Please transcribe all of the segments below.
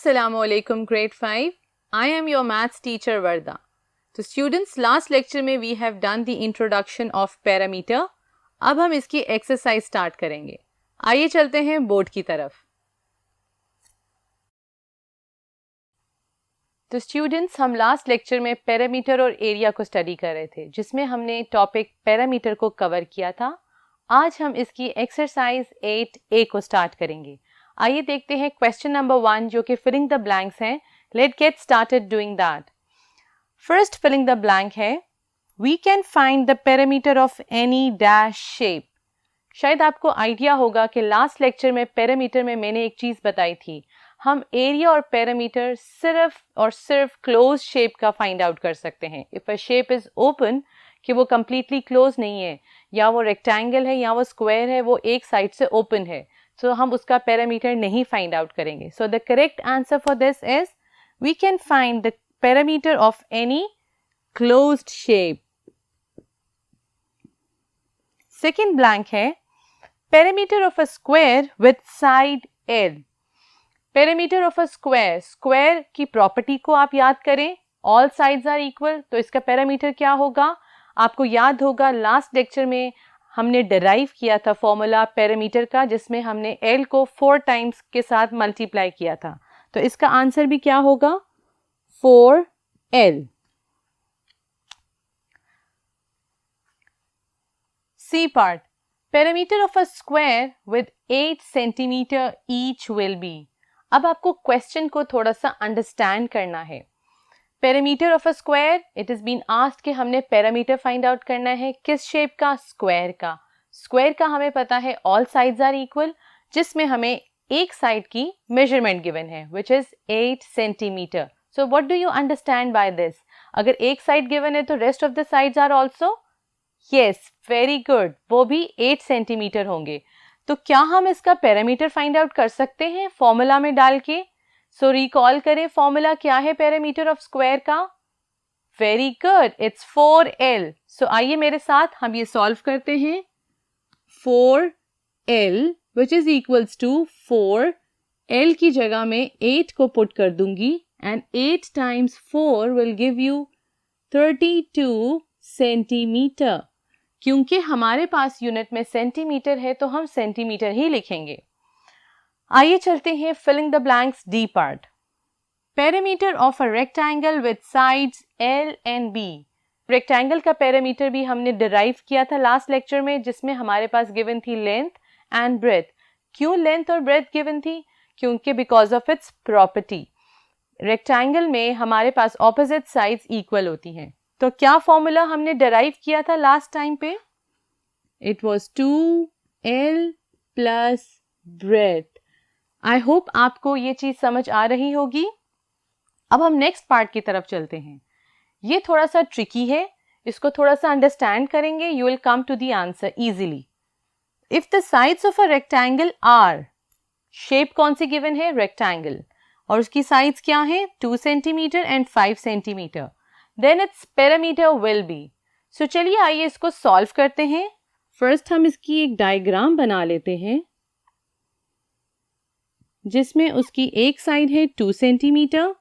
Assalamualaikum grade 5. I am your maths teacher Varda. So students, last lecture में we have done the introduction of parameter. अब हम इसकी exercise start करेंगे. आइए चलते हैं बोर्ड की तरफ. तो स्टूडेंट्स, हम लास्ट लेक्चर में पैरामीटर और एरिया को स्टडी कर रहे थे, जिसमें हमने टॉपिक पैरामीटर को कवर किया था. आज हम इसकी एक्सरसाइज 8A को स्टार्ट करेंगे. आइए देखते हैं क्वेश्चन नंबर 1 जो कि फिलिंग द ब्लैंक्स हैं. Let get started doing that. First filling the blank है, we can find the parameter of any dash shape. शायद आपको आइडिया होगा कि लास्ट लेक्चर में पैरामीटर में मैंने एक चीज़ बताई थी. हम एरिया और पैरामीटर सिर्फ और सिर्फ क्लोज शेप का फाइंड आउट कर सकते हैं. If a shape is open, कि वो कम्प्लीटली क्लोज नहीं है, या वो रेक्टेंगल है या वो स्क्वायर है, वो एक साइड से ओपन है, तो हम उसका पैरामीटर नहीं फाइंड आउट करेंगे. So the correct answer for this is we can find the parameter of any closed shape. Second blank है, parameter of a square with side L. Parameter of a square, square की property को आप याद करें, all sides are equal. तो इसका parameter क्या होगा? आपको याद होगा लास्ट लेक्चर में हमने डिराइव किया था फॉर्मूला पैरामीटर का, जिसमें हमने L को 4 टाइम्स के साथ मल्टीप्लाई किया था. तो इसका आंसर भी क्या होगा? 4L. C part, parameter of a square with 8 centimetre each will be. अब आपको क्वेश्चन को थोड़ा सा अंडरस्टैंड करना है. Parameter of a square, it is been asked कि हमने पैरामीटर फाइंड आउट करना है किस शेप का? स्क्वायर का. स्क्वायर का हमें पता है ऑल साइड्स आर इक्वल, जिसमें हमें एक साइड की मेजरमेंट गिवन है which is 8 centimetre. So what do you understand by this? अगर एक साइड गिवन है तो rest of the sides are also, yes, very good, वो भी 8 सेंटीमीटर होंगे. तो क्या हम इसका पैरामीटर फाइंड आउट कर सकते हैं फॉर्मूला में डाल के? सो रिकॉल करें, फॉर्मूला क्या है पैरामीटर ऑफ स्क्वायर का? Very good, it's 4L. So आइए मेरे साथ हम ये सॉल्व करते हैं. 4L which is equals to 4, L की जगह में 8 को पुट कर दूंगी and 8 times 4 will give you 32 centimetre. क्योंकि हमारे पास यूनिट में सेंटीमीटर है तो हम सेंटीमीटर ही लिखेंगे. आइए चलते हैं filling the blanks D part. Parameter of a rectangle with sides L and B. Rectangle का पैरामीटर भी हमने डिराइव किया था लास्ट लेक्चर में, जिसमें हमारे पास गिवन थी लेंथ एंड ब्रेथ. क्यों लेंथ और ब्रेथ गिवन थी? क्योंकि because of its property. Rectangle में हमारे पास ऑपोजिट साइड्स इक्वल होती हैं. तो क्या फॉर्मूला हमने डिराइव किया था लास्ट टाइम पे? It was 2L plus breadth. I hope आपको ये चीज समझ आ रही होगी. अब हम नेक्स्ट पार्ट की तरफ चलते हैं. ये थोड़ा सा ट्रिकी है, इसको थोड़ा सा अंडरस्टैंड करेंगे, you will come to the answer easily. If the sides of a rectangle are, shape कौन सी गिवन है? रेक्टेंगल, और उसकी साइड्स क्या है? 2 centimetre and 5 centimetre. Then its parameter will be. So चलिए आइए इसको सॉल्व करते हैं. फर्स्ट हम इसकी एक डायग्राम बना लेते हैं, जिसमें उसकी एक साइड है 2 सेंटीमीटर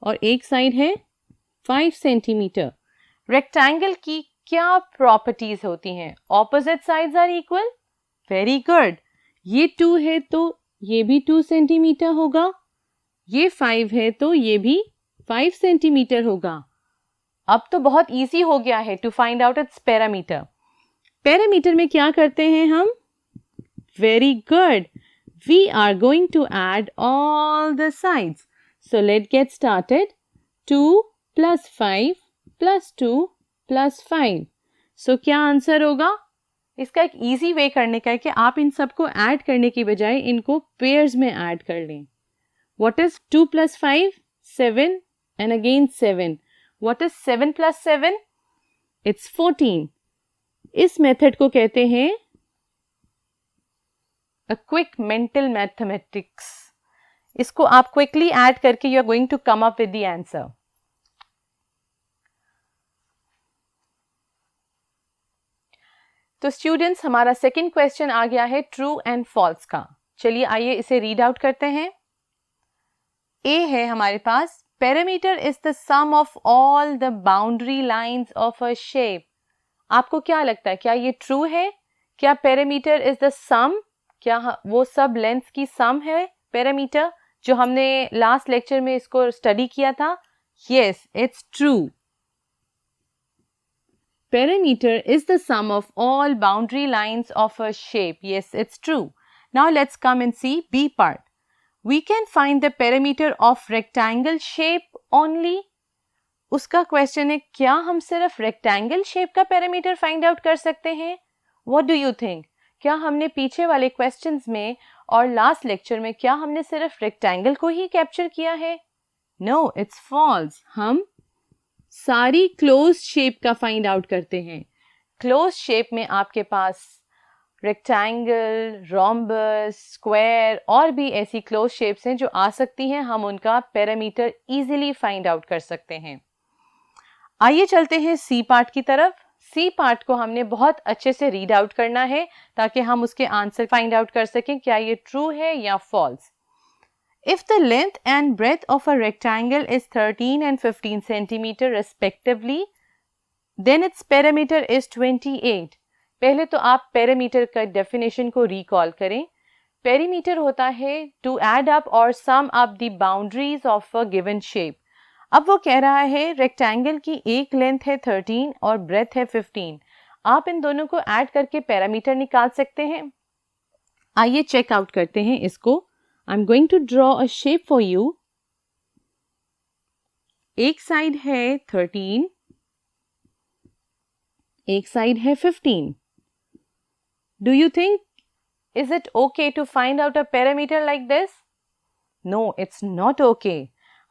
और एक साइड है 5 सेंटीमीटर. रेक्टेंगल की क्या प्रॉपर्टीज होती हैं? Opposite sides are equal. Very good. ये 2 है तो ये भी 2 सेंटीमीटर होगा, ये 5 है तो ये भी 5 सेंटीमीटर होगा. अब तो बहुत इजी हो गया है to find out its parameter. Parameter में क्या करते हैं हम? Very good, we are going to add all the sides. So let's get started. 2 plus 5 plus 2 plus 5. So क्या आंसर होगा? इसका एक easy way करने का है कि आप इन सबको ऐड करने की बजाय इनको पेयर्स में ऐड कर लें. What is 2 plus 5? 7 and again 7. What is 7 plus 7? It's 14. इस मेथड को कहते हैं A quick mental mathematics. इसको आप क्विकली ऐड करके you are going to come up with the answer. तो स्टूडेंट्स, हमारा सेकंड क्वेश्चन आ गया है ट्रू एंड फॉल्स का. चलिए आइए इसे रीड आउट करते हैं. ए है हमारे पास, perimeter is the sum of all the boundary lines of a shape. आपको क्या लगता है, क्या ये ट्रू है? क्या पेरीमीटर इज द सम, क्या वो सब लेंथ्स की सम है पेरीमीटर, जो हमने लास्ट लेक्चर में इसको स्टडी किया था? Yes, it's true. Perimeter is the sum of all boundary lines of a shape. Yes, it's true. Now let's come and see B part. We can find the perimeter of rectangle shape only. उसका question है, क्या हम सिर्फ rectangle shape का perimeter find out कर सकते हैं? What do you think? क्या हमने पीछे वाले क्वेश्चंस में और लास्ट लेक्चर में क्या हमने सिर्फ रेक्टेंगल को ही कैप्चर किया है? No, it's false. हम सारी क्लोज शेप का फाइंड आउट करते हैं. क्लोज शेप में आपके पास रेक्टेंगल, रोम्बस, स्क्वायर और भी ऐसी क्लोज शेप्स हैं जो आ सकती हैं. हम उनका पेरीमीटर इजीली फाइंड आउट कर सकते हैं. आइए चलते हैं सी पार्ट की तरफ. सी पार्ट को हमने बहुत अच्छे से रीड आउट करना है ताकि हम उसके आंसर फाइंड आउट कर सकें क्या ये ट्रू है या false. If the length and breadth of a rectangle is 13 and 15 centimeter respectively, then its perimeter is 28. पहले तो आप पेरीमीटर का डेफिनेशन को रिकॉल करें. पेरीमीटर होता है to add up or sum up the boundaries of a given shape. अब वो कह रहा है रेक्टेंगल की एक लेंथ है 13 और ब्रेथ है 15. आप इन दोनों को ऐड करके पेरीमीटर निकाल सकते हैं. आइए चेक आउट करते हैं इसको. I'm going to draw a shape for you. एक साइड है 13, एक साइड है 15. Do you think is it okay to find out a perimeter like this? No, it's not okay.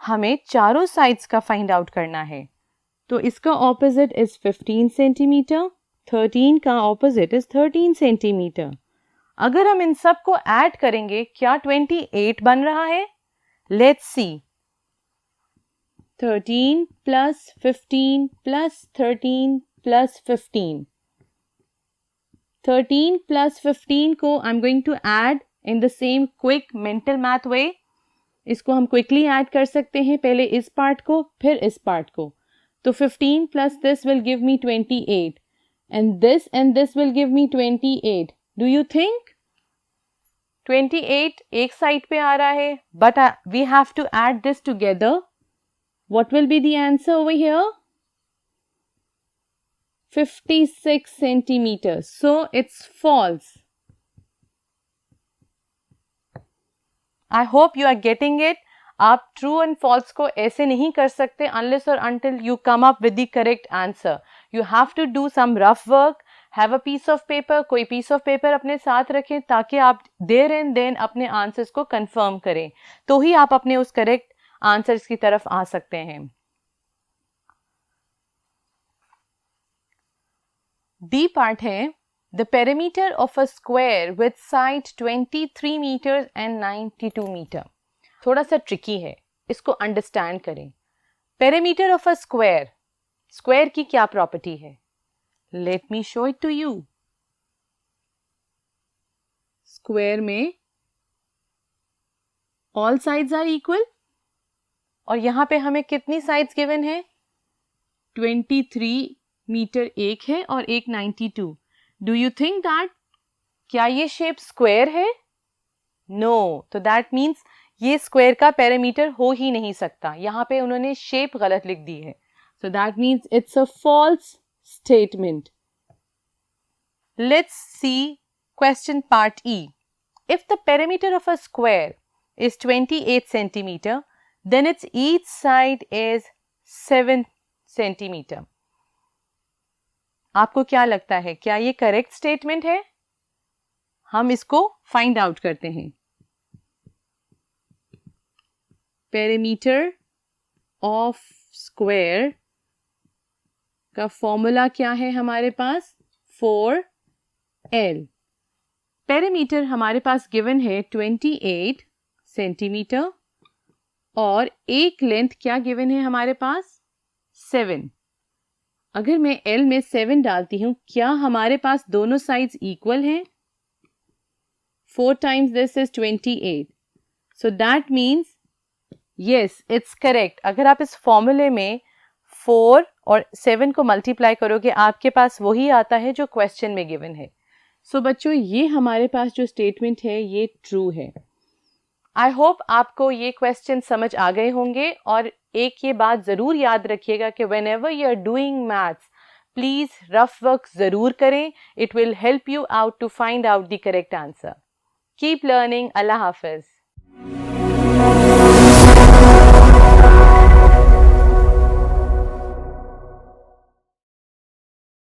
हमें चारों साइड्स का फाइंड आउट करना है. तो इसका ऑपोजिट इज 15 सेंटीमीटर, 13 का ऑपोजिट इज 13 सेंटीमीटर. अगर हम इन सब को ऐड करेंगे क्या 28 बन रहा है? Let's see. 13 plus 15 plus 13 plus 15. 13 plus 15 को I am going to add in the same quick mental math way. इसको हम क्विकली ऐड कर सकते हैं, पहले इस पार्ट को फिर इस पार्ट को. तो 15 plus this will give me 28 and this will give me 28. Do you think 28 एक साइड पे आ रहा है, but we have to add this together. What will be the answer over here? 56 centimeters. So it's false. I hope you are getting it. आप true and false को ऐसे नहीं कर सकते unless or until you come up with the correct answer. You have to do some rough work. Have a piece of paper. कोई piece of paper अपने साथ रखें ताकि आप there and then अपने answers को confirm करें, तो ही आप अपने उस correct answers की तरफ आ सकते हैं. D part है the perimeter of a square with side 23 meters and 92 meter. थोड़ा सा tricky है, इसको understand करें. Perimeter of a square. Square की क्या property है? Let me show it to you. Square में all sides are equal और यहाँ पे हमें कितनी sides given है? 23 मीटर एक है और एक 92. Do you think that क्या ये shape square है? No. तो that means ये square का perimeter हो ही नहीं सकता. यहाँ पे उन्होंने shape गलत लिख दी है. So that means it's a false statement. Let's see question part E. If the perimeter of a square is 28 centimeter, then its each side is 7 centimeter. आपको क्या लगता है, क्या ये करेक्ट स्टेटमेंट है? हम इसको फाइंड आउट करते हैं. पेरीमीटर ऑफ स्क्वायर का फॉर्मूला क्या है हमारे पास? 4L. पेरीमीटर हमारे पास गिवन है 28 सेंटीमीटर और एक लेंथ क्या गिवन है हमारे पास? 7. अगर मैं L में 7 डालती हूं, क्या हमारे पास दोनों साइड्स इक्वल हैं? 4 times this is 28. So that means yes, it's correct. अगर आप इस फॉर्मूले में 4 और 7 को मल्टीप्लाई करोगे आपके पास वही आता है जो क्वेश्चन में गिवन है। सो बच्चों, ये हमारे पास जो स्टेटमेंट है ये ट्रू है। आई होप आपको ये क्वेश्चन समझ आ गए होंगे, और एक ये बात ज़रूर याद रखिएगा कि whenever you are doing maths, please rough work ज़रूर करें। It will help you out to find out the correct answer. Keep learning. अल्लाह हाफिज़।